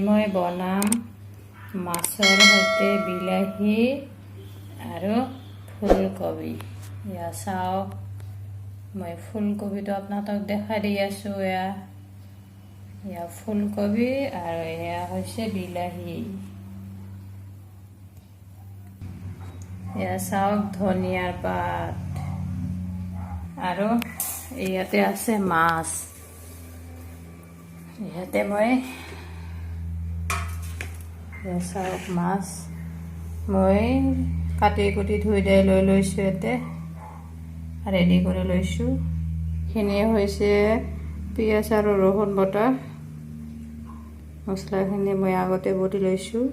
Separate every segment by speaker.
Speaker 1: মই বনাম মাছৰ সৈতে বিলাহী আৰু ফুলকবি। এয়া চাওক, মই ফুলকবিটো আপোনালোকক দেখাই দি আছোঁ। এয়া ফুলকবি আৰু এয়া হৈছে বিলাহী। এয়া চাওক ধনিয়াৰ পাত আৰু ইয়াতে আছে মাছ। ইয়াতে মই চাওক মাছ মই কাটি কুটি ধুই দাই লৈ লৈছোঁ। ইয়াতে ৰেডি কৰি লৈছোঁ। খিনিয়ে হৈছে পিঁয়াজ আৰু ৰহুন বটা। মছলাখিনি মই আগতে বটি লৈছোঁ।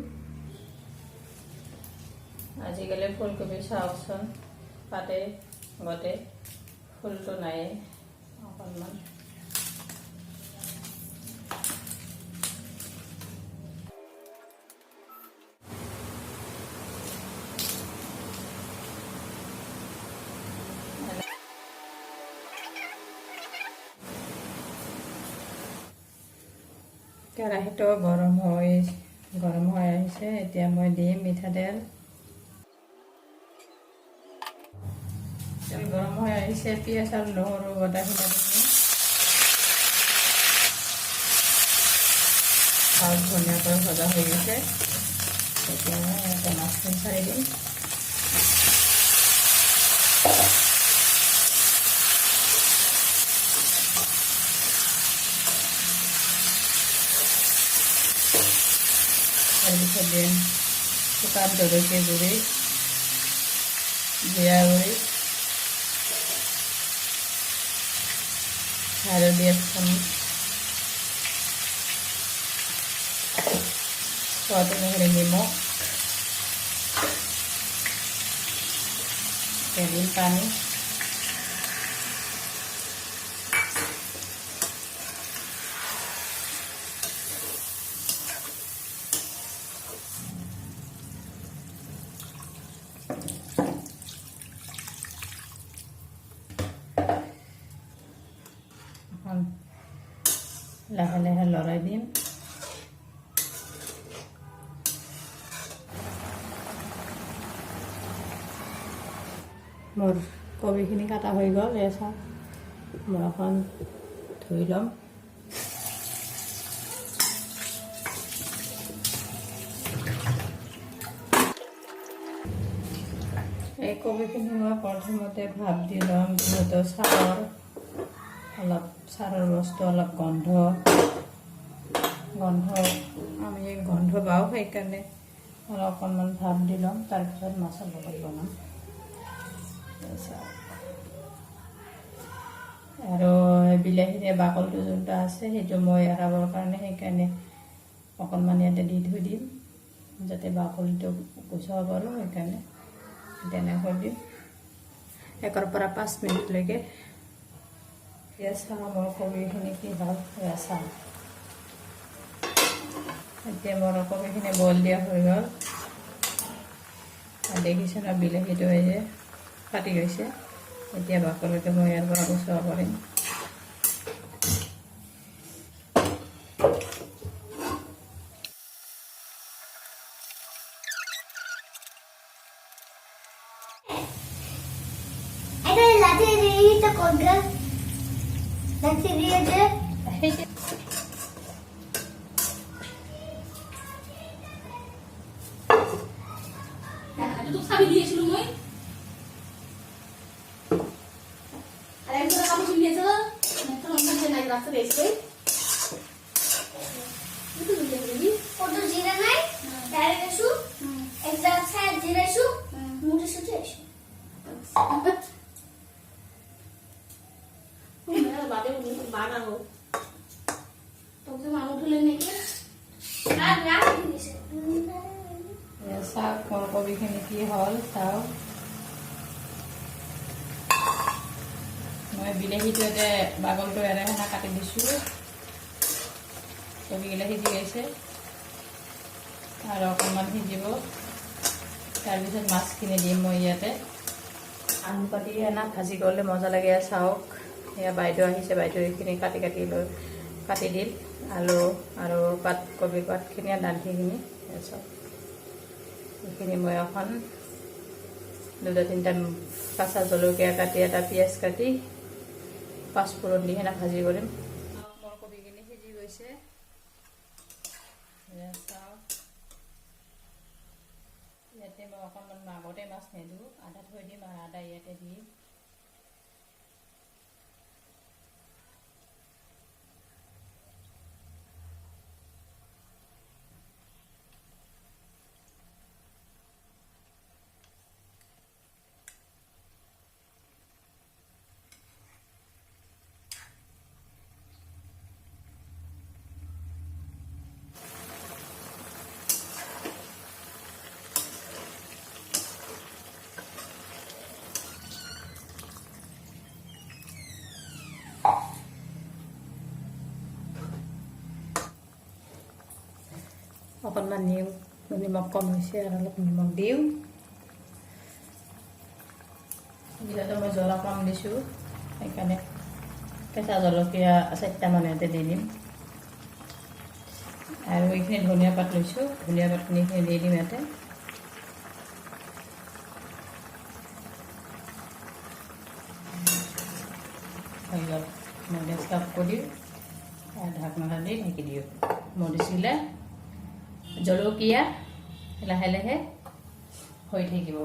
Speaker 1: আজিকালি ফুলকবি চাওকচোন, পাতে গতে ফুলটো নাই অকণমান। কেৰাহীটো গৰম হৈ আহিছে। এতিয়া মই দিম মিঠাতেল। তেল গৰম হৈ আহিছে। পিঁয়াজ আৰু নহৰু বটাখিনি ভাল ধুনীয়াকৈ ভজা হৈ গৈছে। এতিয়া মই এটা মাছখিনি চাই দিম। তাৰপিছত দিম শুকান জলকীয়া গুড়ি, জিৰা গুড়ি, হালধি এক চামুচ, সোৱাদ অনুসৰি নিমখ, দিম পানী। লাহে লাহে লৰাই দিম। মোৰ কবিখিনি কাটা হৈ গ'ল। চাওক, মই এখন ধুই ল'ম। এই কবিখিনি মই প্ৰথমতে ভাপ দি ল'ম। যিহেতু চাৰৰ বস্তু অলপ গন্ধ আমি গন্ধ পাওঁ, সেইকাৰণে অকণমান ভাপ দি ল'ম। তাৰপিছত মাছৰ লগত বনাম। আৰু বিলাহীৰে বাকলটো যোনটো আছে সেইটো মই এৰাবৰ কাৰণে সেইকাৰণে অকণমান ইয়াতে দি থৈ দিম, যাতে বাকলটো গুচাব পাৰোঁ। সেইকাৰণে তেনেকৈ দিম 1 পৰা 5 মিনিটলৈকে। এতিয়া চাওঁ মোৰ কবিখিনি কি হ'ল। চাওঁ, এতিয়া মোৰ কবিখিনি বইল দিয়া হৈ গ'ল। দেখিছোঁ ন, বিলাহীটো এই যে ফাটি গৈছে। এতিয়া বাকলিটো মই ইয়াৰ পৰা গুচাব পাৰিম। চাওক মোৰ কবিখিনি কি হ'ল। চাওক, মই বিলাহীটো ইয়াতে বাগলটো এৰাই কাটি দিছোঁ। কবিগিলা সিজি গৈছে আৰু অকণমান সিজিব। তাৰপিছত মাছখিনি দিম মই ইয়াতে। আলু কাটি ভাজি কৰিলে মজা লাগে। চাওক, এয়া বাইদেউ আহিছে, বাইদেউ এইখিনি কাটি লৈ কাটি দিম আলু আৰু কবি পাতখিনি দান্ঠিখিনি চব এইখিনি মই এখন 2-3টা কাঁচা জলকীয়া কাটি এটা পিঁয়াজ কাটি পাঁচফোৰণ দি সেনা ভাজি কৰিম। মোৰ কবিখিনি সিজি গৈছে ইয়াতে মই অকণমান আগতে মাছ নিদিওঁ আদা থৈ দিম আৰু আদা ইয়াতে দিম। অকণমান নিমখ কম হৈছে আৰু অলপ নিমখ দিওঁ। যিহেতু মই জ্বলা কম দিছোঁ সেইকাৰণে কেঁচা জলকীয়া 4টামান ইয়াতে দি দিম আৰু এইখিনি ধনিয়া পাত লৈছোঁ, ধনিয়া পাতখিনি দি দিম ইয়াতে। মই গেছ অফ কৰি ঢাকনা দি ঢাকি দিওঁ। মৰিছিলে জলকীয়া লাহে লাহে হৈ থাকিব।